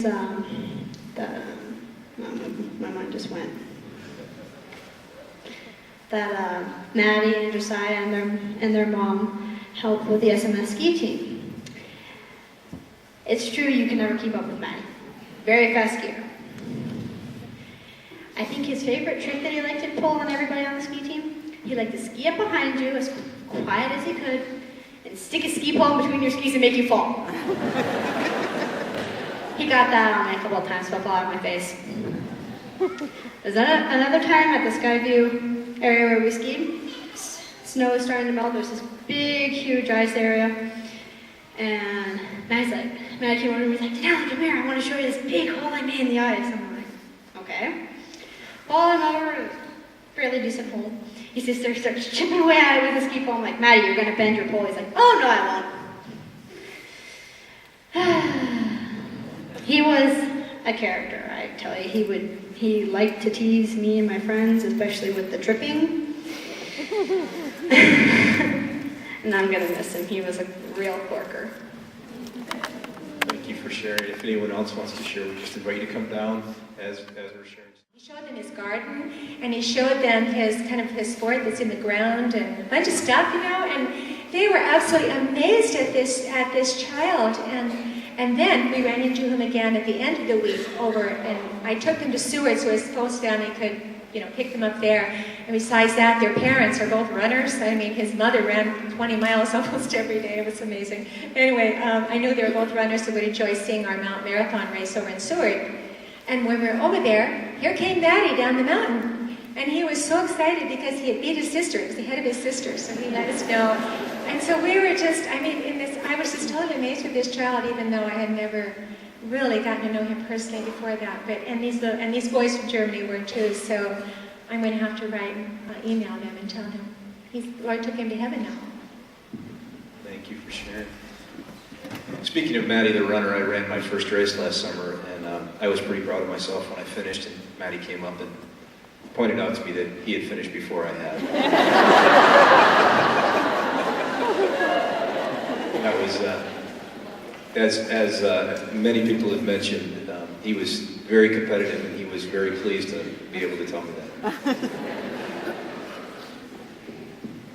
That my mind just went. That Maddie and Josiah and their mom help with the SMS ski team. It's true you can never keep up with Maddie. Very fast skier. I think his favorite trick that he liked to pull on everybody on the ski team, he liked to ski up behind you as quiet as he could and stick a ski pole in between your skis and make you fall. He got that on me a couple of times, so it fell out of my face. There's another time at the Skyview area where we skied. Snow was starting to melt. There's this big, huge ice area. And Maddie came over and was like, Denali, come here. I want to show you this big hole I made in the ice. And I'm like, okay. Follow him over, a fairly decent hole. He starts chipping away at it with his ski pole. I'm like, Maddie, you're going to bend your pole. He's like, oh, no, I won't. He was a character, I tell you. He liked to tease me and my friends, especially with the tripping. And I'm gonna miss him. He was a real corker. Thank you for sharing. If anyone else wants to share, we just invite you to come down as we're sharing. He showed them his garden, and he showed them his fort that's in the ground, and a bunch of stuff, and they were absolutely amazed at this child. And then we ran into him again at the end of the week over, and I took them to Seward so his host family could, pick them up there. And besides that, their parents are both runners. I mean, his mother ran 20 miles almost every day. It was amazing. Anyway, I knew they were both runners who would enjoy seeing our Mount Marathon race over in Seward. And when we were over there, here came Maddie down the mountain. And he was so excited because he had beat his sister. He was the head of his sister, so he let us know. And so we were just, I was just totally amazed with this child, even though I had never really gotten to know him personally before that. And these boys from Germany were too, so I'm going to have to email them and tell them. Lord took him to heaven now. Thank you for sharing. Speaking of Maddie the runner, I ran my first race last summer, and I was pretty proud of myself when I finished, and Maddie came up and pointed out to me that he had finished before I had. That was, as many people have mentioned, he was very competitive, and he was very pleased to be able to tell me that.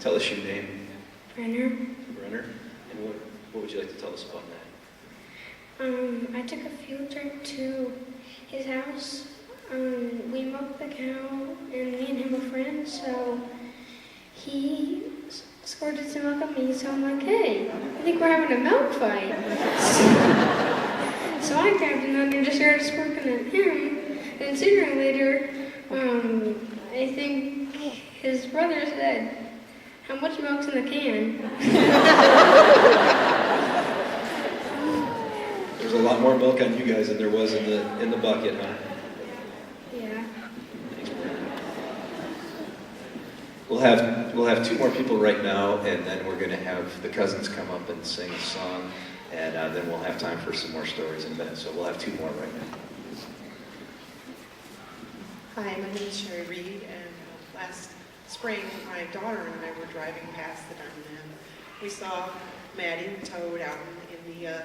Tell us your name. Brenner. Brenner. And what would you like to tell us about that? I took a field trip to his house. We milked the cow, and me and him were friends, so he squirted some milk on me, so I'm like, hey, I think we're having a milk fight. So I grabbed another and just started squirting at him, and sooner or later, I think his brother said, how much milk's in the can? There's a lot more milk on you guys than there was in the bucket, huh? Yeah. We'll have two more people right now, and then we're going to have the cousins come up and sing a song, and then we'll have time for some more stories in a minute. So we'll have two more right now. Hi, my name is Sherry Reed, and last spring my daughter and I were driving past the diamond, and we saw Maddie and Toad out in the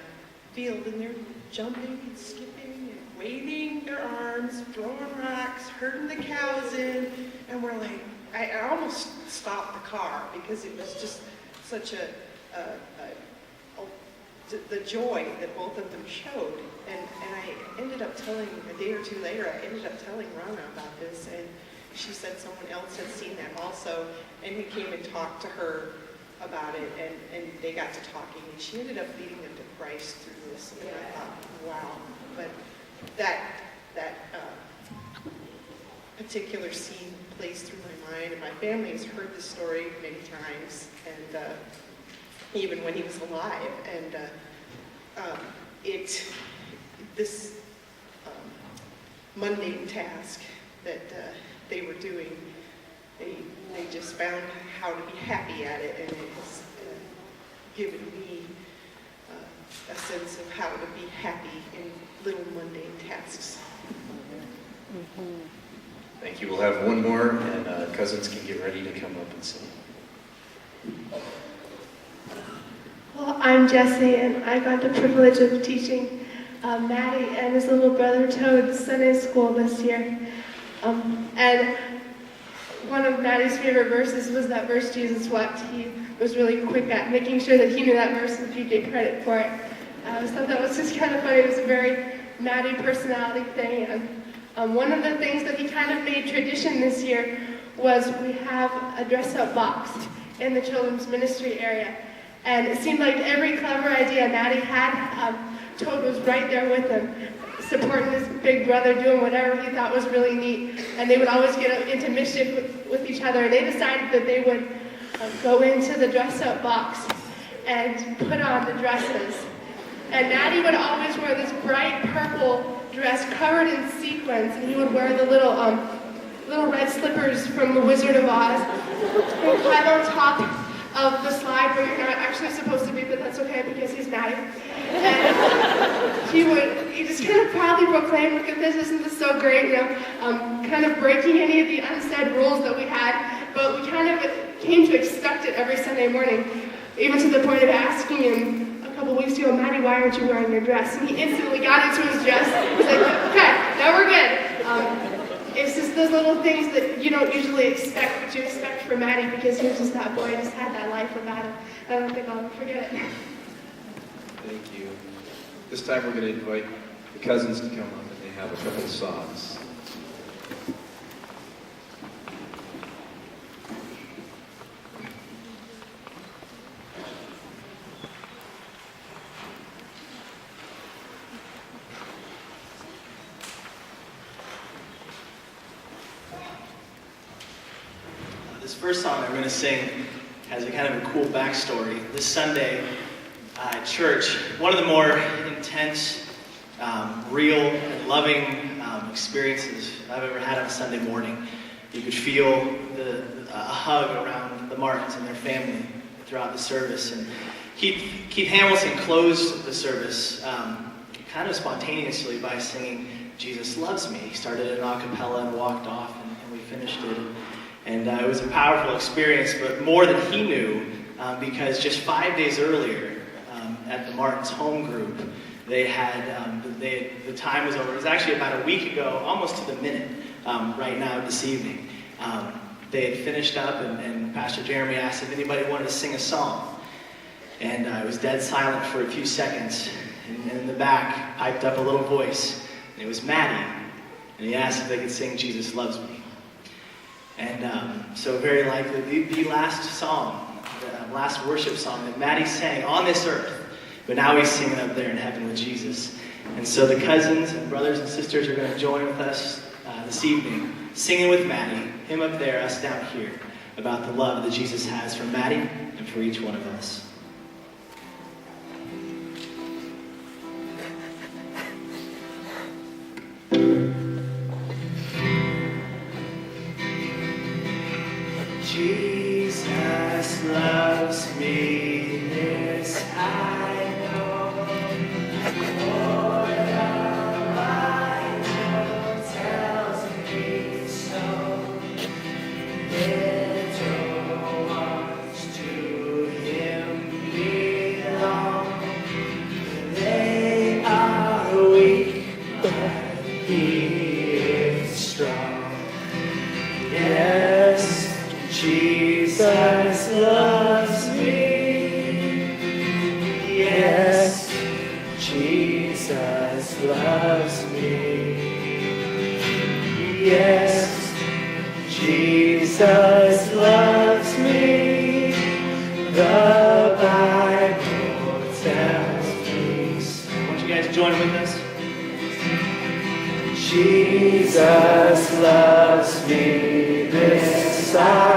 field, and they're jumping and skipping and waving their arms, throwing rocks, herding the cows in, and we're like, I almost stopped the car because it was just such the joy that both of them showed. And I ended up telling, a day or two later, I ended up telling Rana about this, and she said someone else had seen that also, and we came and talked to her about it, and they got to talking, and she ended up leading them to Christ through this, and I thought, wow. But that particular scene plays through my mind, and my family has heard this story many times, and even when he was alive, and this mundane task that they were doing, they just found how to be happy at it, and it has given me a sense of how to be happy in little mundane tasks. Mm-hmm. Thank you. We'll have one more, and cousins can get ready to come up and sing. Well, I'm Jessie, and I got the privilege of teaching Maddie and his little brother Toad Sunday school this year. And one of Maddie's favorite verses was that verse, Jesus wept. He was really quick at making sure that he knew that verse and he gave credit for it. I just thought that was just kind of funny. It was a very Maddie personality thing. And one of the things that he kind of made tradition this year was we have a dress-up box in the children's ministry area. And it seemed like every clever idea Maddie had, Toad was right there with him, supporting his big brother, doing whatever he thought was really neat. And they would always get into mischief with each other. And they decided that they would go into the dress-up box and put on the dresses. And Maddie would always wear this bright purple dress covered in sequins, and he would wear the little red slippers from The Wizard of Oz, and climb on top of the slide where you're not actually supposed to be, but that's okay because he's Maddie. And he just kind of proudly proclaimed, look at this, isn't this so great, kind of breaking any of the unsaid rules that we had, but we kind of came to expect it every Sunday morning, even to the point of asking him a couple weeks ago, Maddie, why aren't you wearing your dress? And he instantly got into his dress. He's like, okay, now we're good. It's just those little things that you don't usually expect, but you expect for Maddie because he was just that boy, just had that life without him. I don't think I'll ever forget it. Thank you. This time we're going to invite the cousins to come up and they have a couple of songs. This first song I'm going to sing has a kind of a cool backstory. This Sunday at church, one of the more intense, real, and loving experiences I've ever had on a Sunday morning. You could feel a hug around the Martins and their family throughout the service. And Keith Hamilton closed the service kind of spontaneously by singing "Jesus Loves Me." He started it a cappella and walked off, and we finished it. And it was a powerful experience, but more than he knew, because just 5 days earlier, at the Martins home group, they had, the time was over. It was actually about a week ago, almost to the minute, right now this evening. They had finished up, and Pastor Jeremy asked if anybody wanted to sing a song. And it was dead silent for a few seconds, and in the back piped up a little voice, and it was Matti, and he asked if they could sing "Jesus Loves Me." And so very likely the last song, the last worship song that Matti sang on this earth, but now he's singing up there in heaven with Jesus. And so the cousins and brothers and sisters are going to join with us this evening, singing with Matti, him up there, us down here, about the love that Jesus has for Matti and for each one of us. Jesus loves me, this I know, for the Bible tells me so. Little ones to Him belong, they are weak, but He is strong. Yes, Jesus loves me. Yes, Jesus loves me. Yes, Jesus loves me. The Bible tells me so. I want you guys to join with us. Jesus loves me. This I